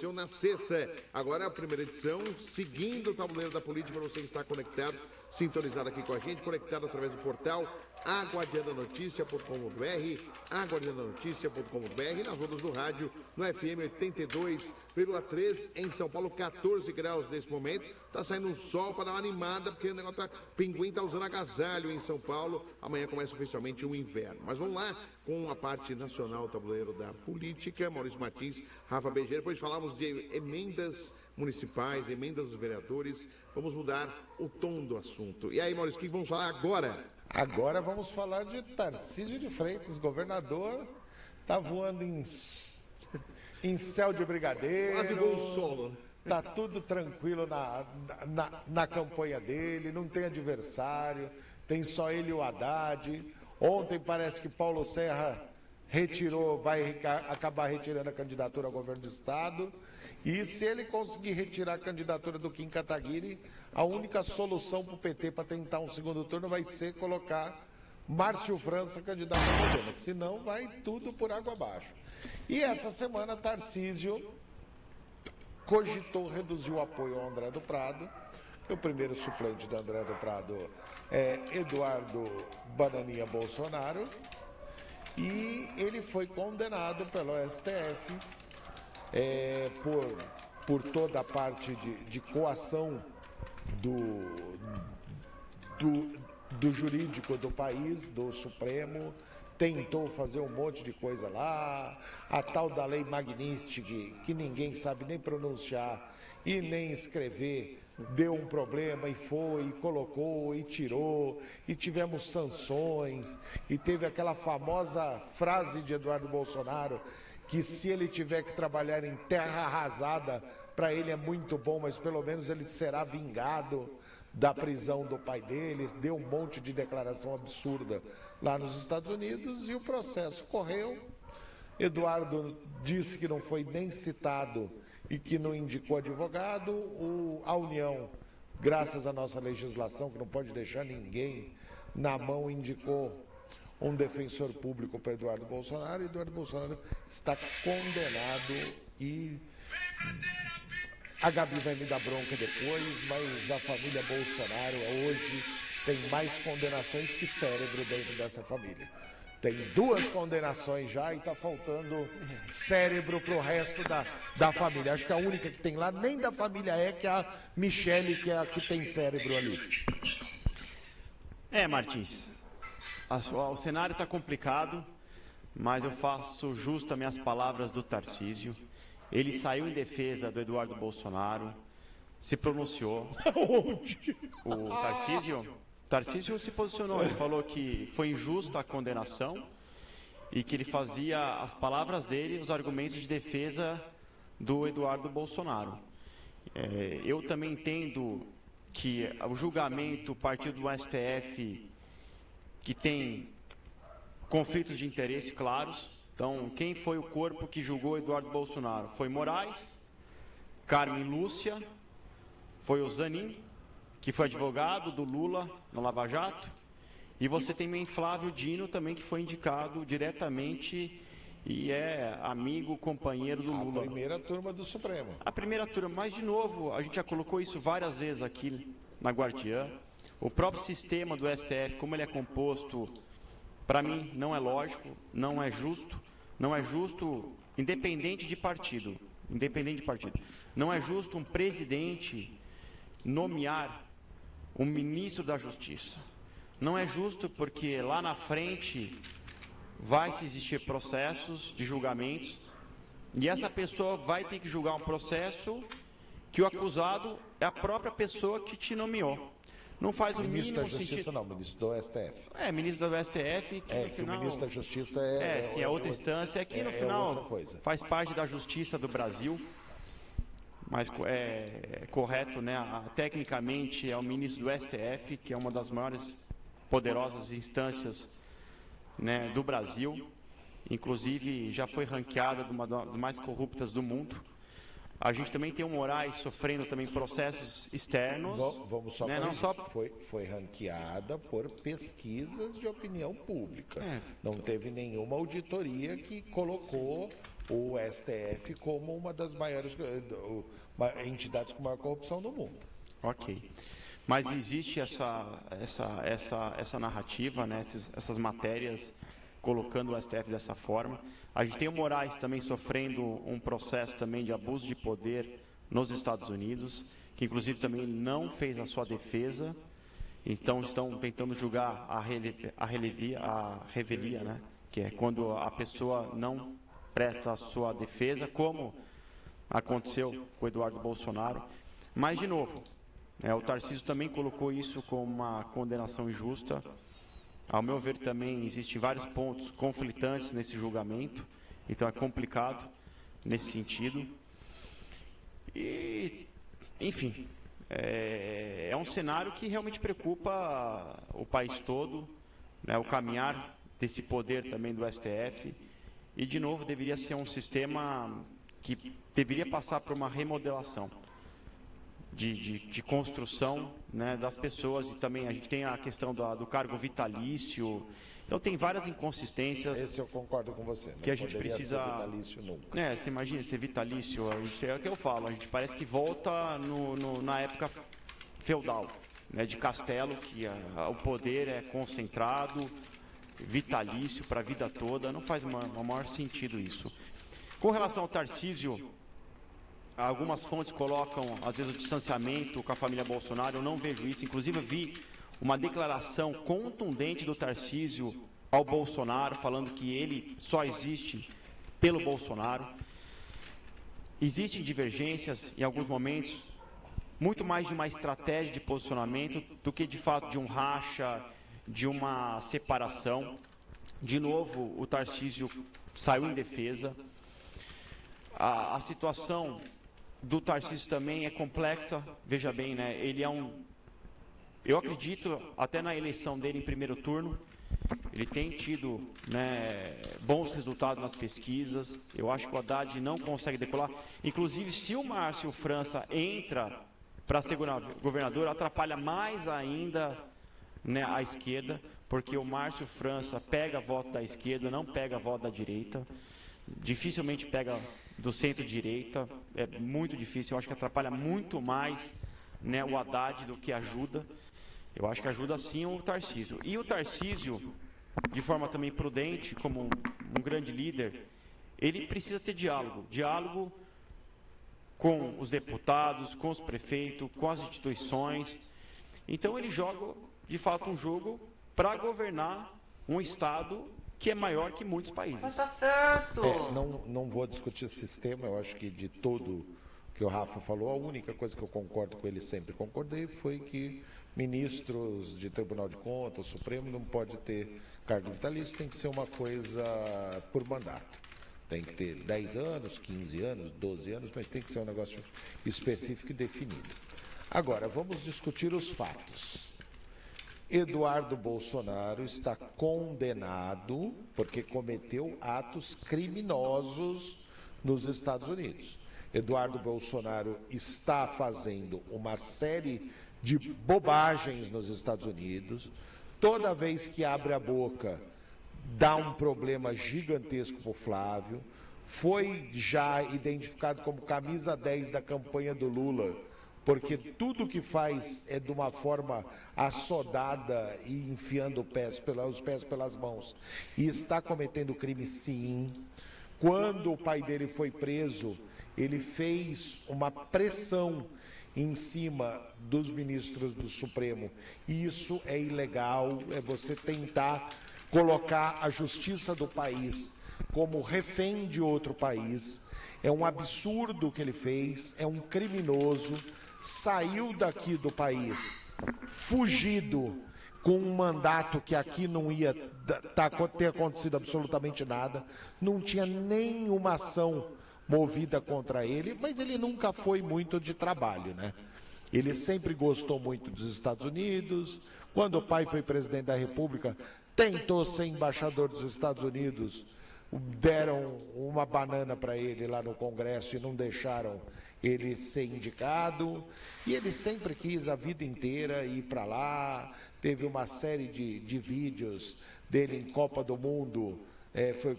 aconteceu na sexta. Agora a primeira edição, seguindo o tabuleiro da política, para você que está conectado, sintonizado aqui com a gente, conectado através do portal aguardiandanoticia.com.br, aguardiandanoticia.com.br, nas ondas do rádio, no FM 82,3 em São Paulo, 14 graus nesse momento. Tá saindo um sol para dar uma animada, porque o negócio pinguim tá usando agasalho em São Paulo. Amanhã começa oficialmente o inverno. Mas vamos lá com a parte nacional, tabuleiro da política. Maurício Martins, Rafa Bejeira. Depois falamos de emendas municipais, emendas dos vereadores. Vamos mudar o tom do assunto. E aí, Maurício, o que vamos falar agora? Agora vamos falar de Tarcísio de Freitas, governador. Tá voando em céu de brigadeiro. Quase gol solo. Tá tudo tranquilo na campanha dele, não tem adversário, tem só ele e o Haddad. Ontem parece que Paulo Serra vai acabar retirando a candidatura ao governo do estado. E se ele conseguir retirar a candidatura do Kim Kataguiri, a única solução para o PT para tentar um segundo turno vai ser colocar Márcio França candidato ao governo, que senão vai tudo por água abaixo. E essa semana Tarcísio cogitou reduzir o apoio ao André do Prado. O primeiro suplente do André do Prado é Eduardo Bananinha Bolsonaro. E ele foi condenado pelo STF por toda a parte de coação do jurídico do país, do Supremo. Tentou fazer um monte de coisa lá, a tal da lei Magnitsky, que ninguém sabe nem pronunciar e nem escrever, deu um problema e foi, e colocou, e tirou, e tivemos sanções, e teve aquela famosa frase de Eduardo Bolsonaro, que se ele tiver que trabalhar em terra arrasada, para ele é muito bom, mas pelo menos ele será vingado da prisão do pai dele. Deu um monte de declaração absurda lá nos Estados Unidos e o processo correu. Eduardo disse que não foi nem citado e que não indicou advogado. A União, graças à nossa legislação, que não pode deixar ninguém na mão, indicou um defensor público para Eduardo Bolsonaro. Eduardo Bolsonaro está condenado e a Gabi vai me dar bronca depois, mas a família Bolsonaro hoje tem mais condenações que cérebro dentro dessa família. Tem 2 condenações já e está faltando cérebro para o resto da família. Acho que a única que tem lá, nem da família que é a Michele, que é a que tem cérebro ali. Martins, o cenário está complicado, mas eu faço jus também às palavras do Tarcísio. Ele saiu em defesa do Eduardo Bolsonaro, se pronunciou. O Tarcísio se posicionou, ele falou que foi injusta a condenação e que ele fazia as palavras dele, os argumentos de defesa do Eduardo Bolsonaro. Eu também entendo que o julgamento partido do STF, que tem conflitos de interesse claros. Então, quem foi o corpo que julgou Eduardo Bolsonaro? Foi Moraes, Carmen Lúcia, foi o Zanin, que foi advogado do Lula no Lava Jato, e você tem Flávio Dino também, que foi indicado diretamente e é amigo, companheiro do Lula. A primeira turma do Supremo. A primeira turma, mas de novo, a gente já colocou isso várias vezes aqui na Guardiã. O próprio sistema do STF, como ele é composto, para mim não é lógico, não é justo, independente de partido. Não é justo um presidente nomear um ministro da Justiça. Não é justo porque lá na frente vai se existir processos de julgamentos e essa pessoa vai ter que julgar um processo que o acusado é a própria pessoa que te nomeou. Não faz o mínimo sentido. Ministro da Justiça sentido. Não, ministro do STF. Ministro do STF, que no final... o ministro da Justiça é outra instância, que no final faz parte da justiça do Brasil, mas é correto, né? Tecnicamente é o ministro do STF, que é uma das maiores poderosas instâncias, né, do Brasil, inclusive já foi ranqueada de uma das mais corruptas do mundo. A gente também tem o Moraes sofrendo também processos externos. Vamos só, né? Não só foi ranqueada por pesquisas de opinião pública. Não teve nenhuma auditoria que colocou o STF como uma das maiores entidades com maior corrupção no mundo. Ok. Mas existe essa narrativa, né, essas matérias colocando o STF dessa forma. A gente tem o Moraes também sofrendo um processo também de abuso de poder nos Estados Unidos, que inclusive também não fez a sua defesa. Então estão tentando julgar a revelia, né, que é quando a pessoa não presta a sua defesa, como aconteceu com o Eduardo Bolsonaro. Mas, de novo, o Tarcísio também colocou isso como uma condenação injusta. Ao meu ver, também existem vários pontos conflitantes nesse julgamento, então é complicado nesse sentido. E, enfim, é um cenário que realmente preocupa o país todo, né, o caminhar desse poder também do STF. E, de novo, deveria ser um sistema que deveria passar por uma remodelação de construção, né, das pessoas. E também a gente tem a questão do cargo vitalício. Então tem várias inconsistências. Esse eu concordo com você. Não que a gente precisa ser vitalício nunca. Você imagina ser vitalício, é o que eu falo, a gente parece que volta na época feudal, né, de castelo, que o poder é concentrado, vitalício para a vida toda. Não faz o maior sentido isso. Com relação ao Tarcísio, algumas fontes colocam, às vezes, o distanciamento com a família Bolsonaro. Eu não vejo isso. Inclusive, eu vi uma declaração contundente do Tarcísio ao Bolsonaro, falando que ele só existe pelo Bolsonaro. Existem divergências, em alguns momentos, muito mais de uma estratégia de posicionamento do que, de fato, de um racha, de uma separação. De novo, o Tarcísio saiu em defesa. A situação do Tarcísio também é complexa. Veja bem, né? Ele eu acredito, até na eleição dele em primeiro turno, ele tem tido, né, bons resultados nas pesquisas. Eu acho que o Haddad não consegue decolar. Inclusive, se o Márcio França entra para ser governador, atrapalha mais ainda, né, a esquerda, porque o Márcio França pega voto da esquerda, não pega voto da direita. Dificilmente pega do centro-direita, é muito difícil. Eu acho que atrapalha muito mais, né, o Haddad do que ajuda. Eu acho que ajuda sim o Tarcísio. E o Tarcísio, de forma também prudente, como um grande líder, ele precisa ter diálogo com os deputados, com os prefeitos, com as instituições. Então ele joga, de fato, um jogo para governar um estado que é maior que muitos países. Mas tá certo! Não vou discutir esse sistema. Eu acho que de todo que o Rafa falou, a única coisa que eu concordo com ele, sempre concordei, foi que ministros de Tribunal de Contas, Supremo, não pode ter cargo vitalício, tem que ser uma coisa por mandato. Tem que ter 10 anos, 15 anos, 12 anos, mas tem que ser um negócio específico e definido. Agora, vamos discutir os fatos. Eduardo Bolsonaro está condenado porque cometeu atos criminosos nos Estados Unidos. Eduardo Bolsonaro está fazendo uma série de bobagens nos Estados Unidos. Toda vez que abre a boca, dá um problema gigantesco para o Flávio. Foi já identificado como camisa 10 da campanha do Lula, porque tudo que faz é de uma forma assodada e enfiando os pés pelas mãos. E está cometendo crime, sim. Quando o pai dele foi preso, ele fez uma pressão em cima dos ministros do Supremo. E isso é ilegal, é você tentar colocar a justiça do país como refém de outro país. É um absurdo o que ele fez, é um criminoso. Saiu daqui do país, fugido, com um mandato que aqui não ia ter acontecido absolutamente nada, não tinha nenhuma ação movida contra ele, mas ele nunca foi muito de trabalho, né? Ele sempre gostou muito dos Estados Unidos. Quando o pai foi presidente da República, tentou ser embaixador dos Estados Unidos, deram uma banana para ele lá no Congresso e não deixaram ele ser indicado, e ele sempre quis a vida inteira ir para lá. Teve uma série de vídeos dele em Copa do Mundo,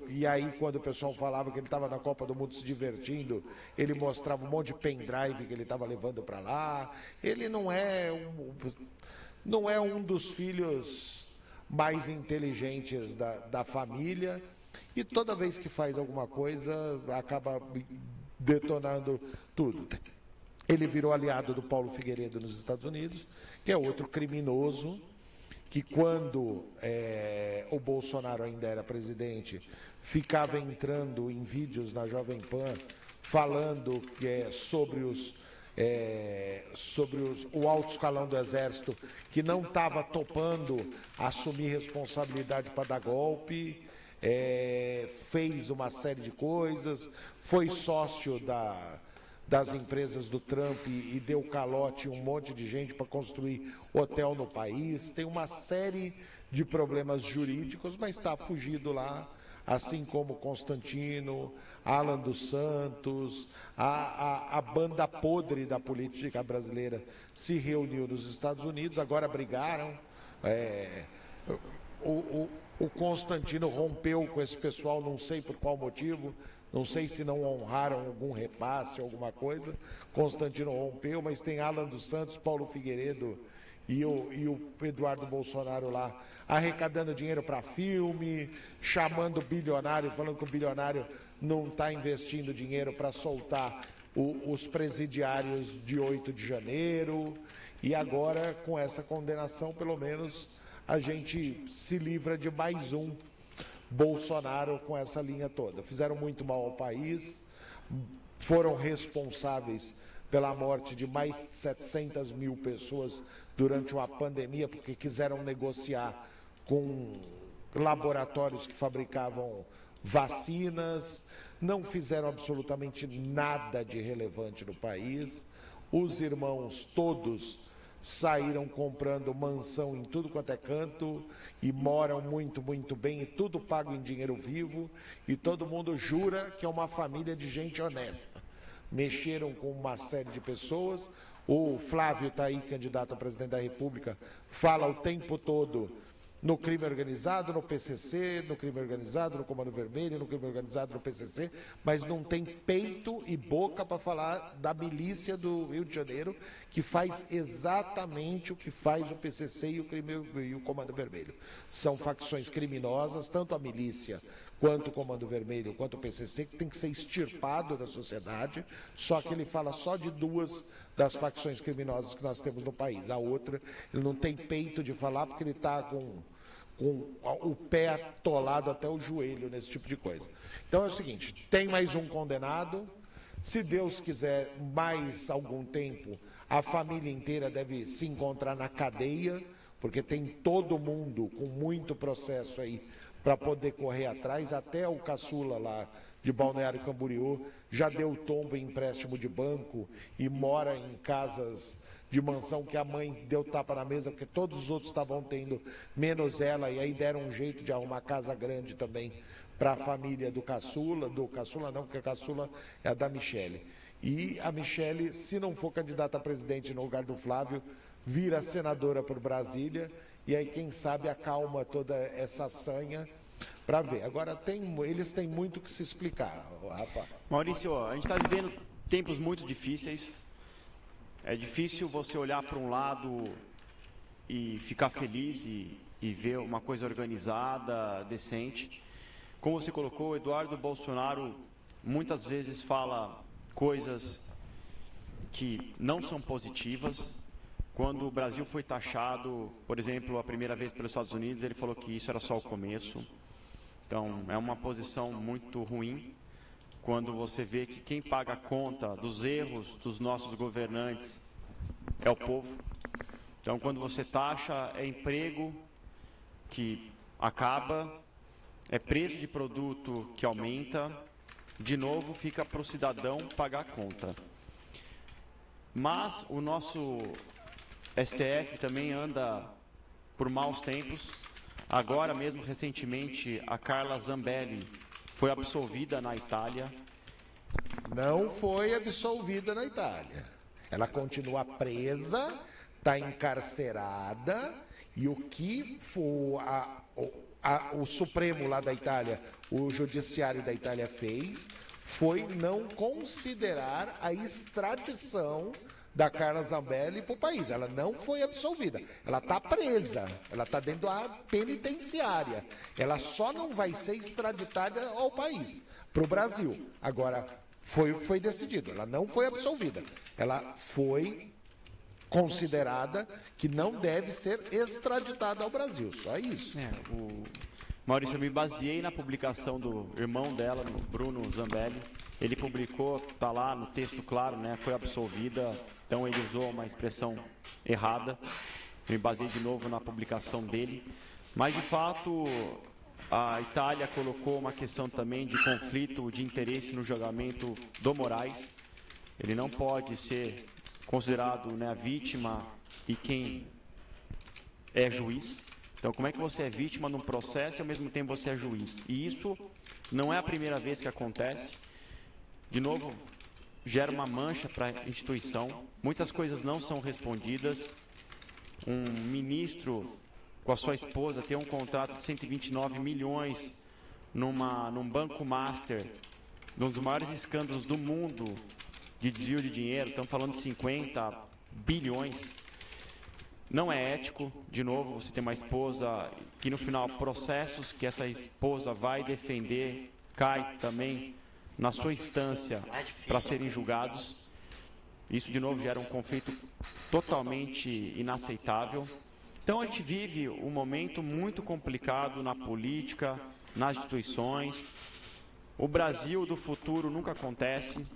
E aí, quando o pessoal falava que ele estava na Copa do Mundo se divertindo, ele mostrava um monte de pendrive que ele estava levando para lá. Ele não é um dos filhos mais inteligentes da família. E toda vez que faz alguma coisa, acaba detonando tudo. Ele virou aliado do Paulo Figueiredo nos Estados Unidos, que é outro criminoso, que quando o Bolsonaro ainda era presidente, ficava entrando em vídeos na Jovem Pan, falando sobre o alto escalão do Exército, que não estava topando assumir responsabilidade para dar golpe, fez uma série de coisas, foi sócio das empresas do Trump e deu calote em um monte de gente para construir hotel no país. Tem uma série de problemas jurídicos, mas está fugido lá, assim como Constantino, Alan dos Santos, a banda podre da política brasileira se reuniu nos Estados Unidos, agora brigaram. O Constantino rompeu com esse pessoal, não sei por qual motivo, não sei se não honraram algum repasse, alguma coisa. Constantino rompeu, mas tem Alan dos Santos, Paulo Figueiredo e o Eduardo Bolsonaro lá arrecadando dinheiro para filme, chamando o bilionário, falando que o bilionário não está investindo dinheiro para soltar os presidiários de 8 de janeiro. E agora, com essa condenação, pelo menos a gente se livra de mais um Bolsonaro com essa linha toda. Fizeram muito mal ao país, foram responsáveis pela morte de mais de 700 mil pessoas durante uma pandemia, porque quiseram negociar com laboratórios que fabricavam vacinas, não fizeram absolutamente nada de relevante no país. Os irmãos todos saíram comprando mansão em tudo quanto é canto e moram muito, muito bem, e tudo pago em dinheiro vivo, e todo mundo jura que é uma família de gente honesta. Mexeram com uma série de pessoas. O Flávio está aí, candidato a presidente da República, fala o tempo todo no crime organizado, no PCC, no crime organizado, no Comando Vermelho, no crime organizado, no PCC, mas não tem peito e boca para falar da milícia do Rio de Janeiro, que faz exatamente o que faz o PCC e o Comando Vermelho. São facções criminosas, tanto a milícia quanto o Comando Vermelho, quanto o PCC, que tem que ser extirpado da sociedade, só que ele fala só de duas das facções criminosas que nós temos no país. A outra, ele não tem peito de falar porque ele está com o pé atolado até o joelho nesse tipo de coisa. Então é o seguinte, tem mais um condenado, se Deus quiser mais algum tempo, a família inteira deve se encontrar na cadeia, porque tem todo mundo com muito processo aí para poder correr atrás, até o caçula lá de Balneário Camboriú já deu tombo em empréstimo de banco e mora em casas de mansão que a mãe deu tapa na mesa, porque todos os outros estavam tendo, menos ela, e aí deram um jeito de arrumar casa grande também para a família do caçula não, porque a caçula é a da Michele. E a Michele, se não for candidata a presidente no lugar do Flávio, vira senadora por Brasília, e aí quem sabe acalma toda essa sanha para ver. Agora, eles têm muito que se explicar, Rafa. Maurício, a gente está vivendo tempos muito difíceis. É difícil você olhar para um lado e ficar feliz e ver uma coisa organizada, decente. Como você colocou, Eduardo Bolsonaro muitas vezes fala coisas que não são positivas. Quando o Brasil foi taxado, por exemplo, a primeira vez pelos Estados Unidos, ele falou que isso era só o começo. Então, é uma posição muito ruim quando você vê que quem paga a conta dos erros dos nossos governantes é o povo. Então, quando você taxa, é emprego que acaba, é preço de produto que aumenta, de novo fica para o cidadão pagar a conta. Mas o nosso STF também anda por maus tempos. Agora mesmo, recentemente, a Carla Zambelli foi absolvida na Itália. Não foi absolvida na Itália. Ela continua presa, está encarcerada, e o que for o Supremo lá da Itália, o Judiciário da Itália fez, foi não considerar a extradição da Carla Zambelli para o país. Ela não foi absolvida. Ela está presa. Ela está dentro da penitenciária. Ela só não vai ser extraditada ao país, para o Brasil. Agora, foi o que foi decidido. Ela não foi absolvida. Ela foi considerada que não deve ser extraditada ao Brasil. Só isso. Maurício, eu me baseei na publicação do irmão dela, Bruno Zambelli. Ele publicou, está lá no texto claro, né? Foi absolvida. Então ele usou uma expressão errada. Eu me baseei de novo na publicação dele. Mas de fato, a Itália colocou uma questão também de conflito de interesse no julgamento do Moraes. Ele não pode ser considerado, né, a vítima e quem é juiz. Então, como é que você é vítima num processo e ao mesmo tempo você é juiz? E isso não é a primeira vez que acontece. De novo, gera uma mancha para a instituição. Muitas coisas não são respondidas. Um ministro com a sua esposa tem um contrato de 129 milhões num banco master, um dos maiores escândalos do mundo de desvio de dinheiro. Estamos falando de 50 bilhões. Não é ético, de novo, você tem uma esposa que no final processos que essa esposa vai defender cai também na sua instância para serem julgados. Isso de novo gera um conflito totalmente inaceitável. Então a gente vive um momento muito complicado na política, nas instituições. O Brasil do futuro nunca acontece.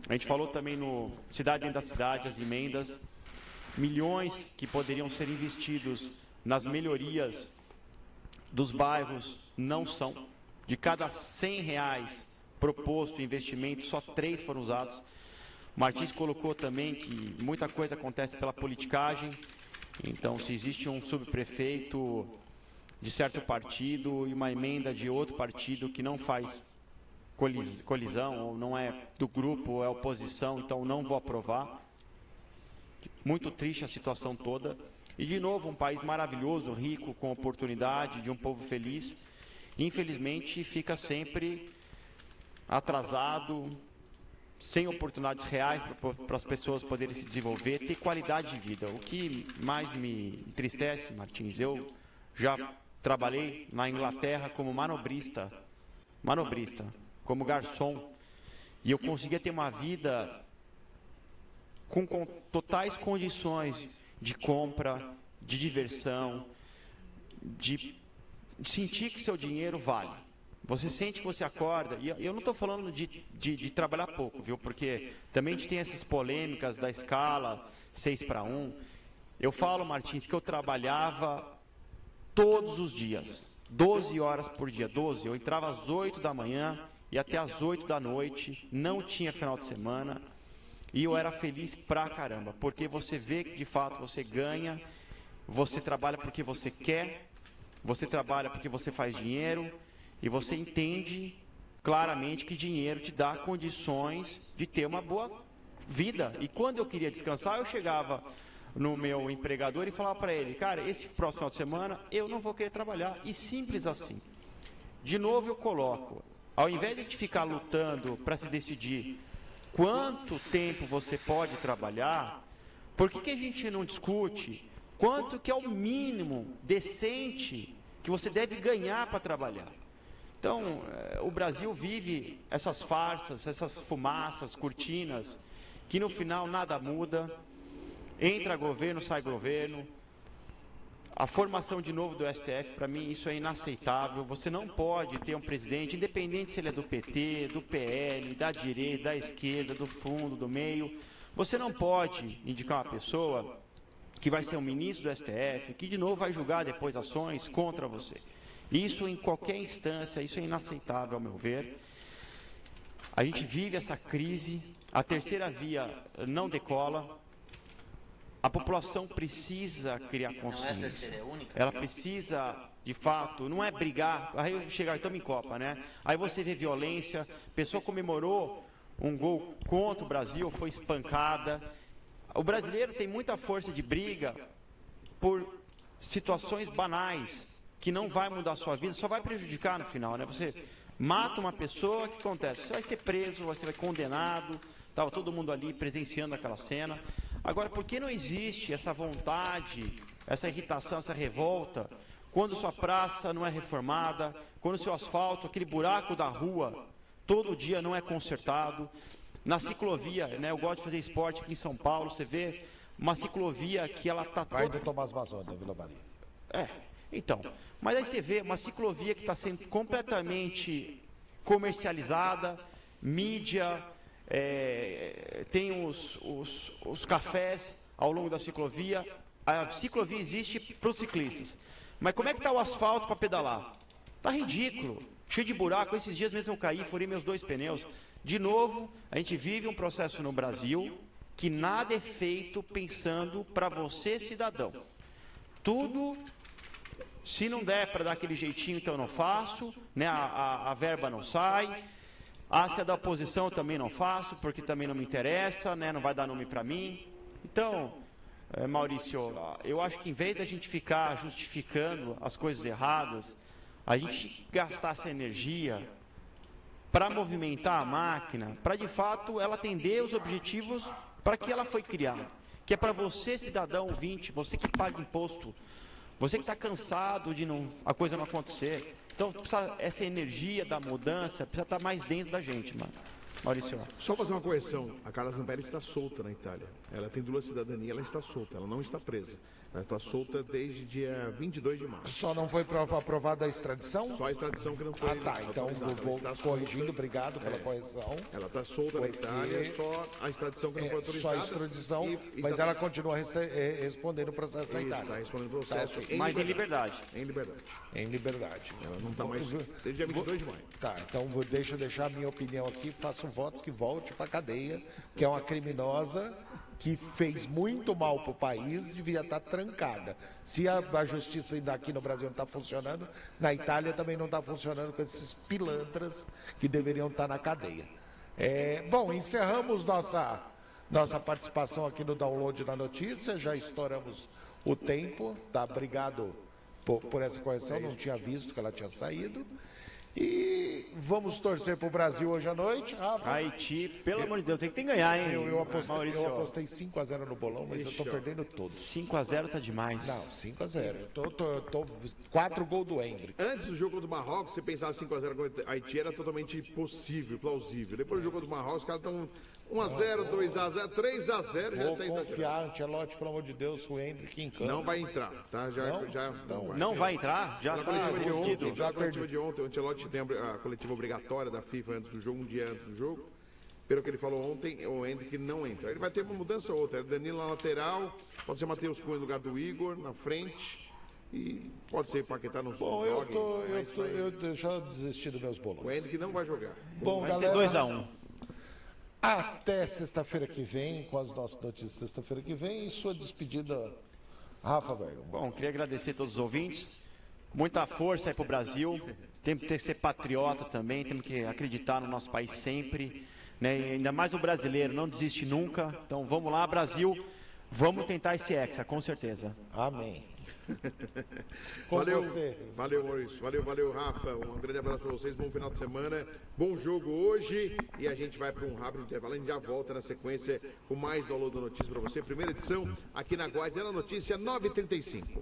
A gente falou também no Cidade Dentro da Cidade, as emendas. Milhões que poderiam ser investidos nas melhorias dos bairros não são. De cada R$100 proposto investimento, só 3 foram usados. O Martins colocou também que muita coisa acontece pela politicagem. Então, se existe um subprefeito de certo partido e uma emenda de outro partido que não faz colisão, ou não é do grupo, ou é oposição, então não vou aprovar. Muito triste a situação toda. E, de novo, um país maravilhoso, rico, com oportunidade, de um povo feliz. Infelizmente, fica sempre atrasado, sem oportunidades reais para as pessoas poderem se desenvolver, ter qualidade de vida. O que mais me entristece, Martins, eu já trabalhei na Inglaterra como manobrista, como garçom, e eu conseguia ter uma vida com totais condições de compra, de diversão, de sentir que seu dinheiro vale. Você sente que você acorda, e eu não estou falando de trabalhar pouco, viu? Porque também a gente tem essas polêmicas da escala 6-1. Eu falo, Martins, que eu trabalhava todos os dias, 12 horas por dia, 12. Eu entrava às 8 da manhã e até às 8 da noite, não tinha final de semana. E eu era feliz pra caramba, porque você vê que de fato você ganha, você trabalha porque você quer, você trabalha porque você faz dinheiro, e você entende claramente que dinheiro te dá condições de ter uma boa vida. E quando eu queria descansar, eu chegava no meu empregador e falava para ele: cara, esse próximo final de semana eu não vou querer trabalhar. E simples assim. De novo eu coloco, ao invés de ficar lutando para se decidir quanto tempo você pode trabalhar, por que a gente não discute quanto que é o mínimo decente que você deve ganhar para trabalhar? Então, o Brasil vive essas farsas, essas fumaças, cortinas, que no final nada muda, entra governo, sai governo. A formação de novo do STF, para mim, isso é inaceitável. Você não pode ter um presidente, independente se ele é do PT, do PL, da direita, da esquerda, do fundo, do meio. Você não pode indicar uma pessoa que vai ser um ministro do STF, que de novo vai julgar depois ações contra você. Isso em qualquer instância, isso é inaceitável, ao meu ver. A gente vive essa crise, a terceira via não decola. A população precisa criar consciência. Ela precisa, de fato, não é brigar. Aí chegar, estamos em Copa, né? Aí você vê violência, a pessoa comemorou um gol contra o Brasil, foi espancada. O brasileiro tem muita força de briga por situações banais. que não vai mudar a sua vida, só vai prejudicar no final, né? Você mata uma pessoa, o que acontece? Você vai ser preso, você vai ser condenado, estava todo mundo ali presenciando aquela cena. Agora, por que não existe essa vontade, essa irritação, essa revolta, quando sua praça não é reformada, quando seu asfalto, aquele buraco da rua, todo dia não é consertado? Na ciclovia, né? Eu gosto de fazer esporte aqui em São Paulo, você vê uma ciclovia que ela está Vai do Tomás Mazon, da Vila Maria. Então, mas aí você vê uma ciclovia que está sendo completamente comercializada, mídia, tem os cafés ao longo da ciclovia. A ciclovia existe para os ciclistas. Mas como é que está o asfalto para pedalar? Está ridículo, cheio de buraco. Esses dias mesmo eu caí, furei meus 2 pneus. De novo, a gente vive um processo no Brasil que nada é feito pensando para você, cidadão. Tudo, se não der para dar aquele jeitinho, então eu não faço, né? A verba não sai. Se é da oposição, também não faço, porque também não me interessa, né? Não vai dar nome para mim. Então, Maurício, eu acho que em vez da gente ficar justificando as coisas erradas, a gente gastar essa energia para movimentar a máquina, para de fato ela atender os objetivos para que ela foi criada, que é para você, cidadão ouvinte, você que paga imposto, você que está cansado de a coisa não acontecer. Então, essa energia da mudança precisa estar mais dentro da gente, mano. Maurício. Só fazer uma correção. A Carla Zambelli está solta na Itália. Ela tem dupla cidadania, ela está solta, ela não está presa. Ela está solta desde dia 22 de março. Só não foi aprovada a extradição? Só a extradição que não foi. Então eu vou corrigindo, obrigado pela correção. Ela está solta na Itália, só a extradição que não foi autorizada. Só a extradição, mas ela continua respondendo o processo na Itália. Está respondendo o processo. Mas em liberdade. Em liberdade. Em liberdade. Ela não está mais. Desde dia 22 de maio. Tá, então deixa eu deixar a minha opinião aqui, faço votos que volte para a cadeia, que é uma criminosa que fez muito mal para o país, devia estar trancada. Se a justiça ainda aqui no Brasil não está funcionando, na Itália também não está funcionando com esses pilantras que deveriam estar na cadeia. Bom, encerramos nossa participação aqui no Download da Notícia, já estouramos o tempo, tá? Obrigado por essa correção, não tinha visto que ela tinha saído. E vamos torcer para o Brasil hoje à noite, Rafa. Haiti, pelo amor de Deus, tem que ganhar, hein? Eu apostei 5-0 no bolão, mas eu tô perdendo todos. 5-0 tá demais. Não, 5-0. Eu tô 4 gols do Hendrick. Antes do jogo do Marrocos, você pensava 5-0 com Haiti era totalmente possível, plausível. Depois do jogo do Marrocos, os caras estão 1-0, 2-0, 3-0, já Vou tá confiar, exagerado. Ancelotti, pelo amor de Deus, o Hendrick em campo. Não vai entrar, tá? Não vai entrar? Já Na tá coletiva de ontem, decidido. já coletiva de ontem, o Ancelotti tem a coletiva obrigatória da FIFA antes do jogo, um dia antes do jogo. Pelo que ele falou ontem, o Hendrick não entra. Ele vai ter uma mudança ou outra. Danilo na lateral, pode ser Matheus Cunha no lugar do Igor, na frente. E pode ser Paquetá no Bom, eu já desisti dos meus O bolões. Hendrick não vai jogar. Bom, Vai ser galera, 2-1. até sexta-feira que vem, com as nossas notícias sexta-feira que vem, e sua despedida, Rafa Bergamo. Bom, queria agradecer a todos os ouvintes. Muita força aí pro Brasil. Temos que ser patriota também, temos que acreditar no nosso país sempre. Né? E ainda mais o brasileiro, não desiste nunca. Então vamos lá, Brasil. Vamos tentar esse hexa, com certeza. Amém. Com Valeu, você. valeu, Maurício. Valeu, Rafa. Um grande abraço para vocês. Bom final de semana. Bom jogo hoje. E a gente vai para um rápido intervalo. A gente já volta na sequência com mais Download da Notícia para você. Primeira edição aqui na Guardiã da Notícia 9h35.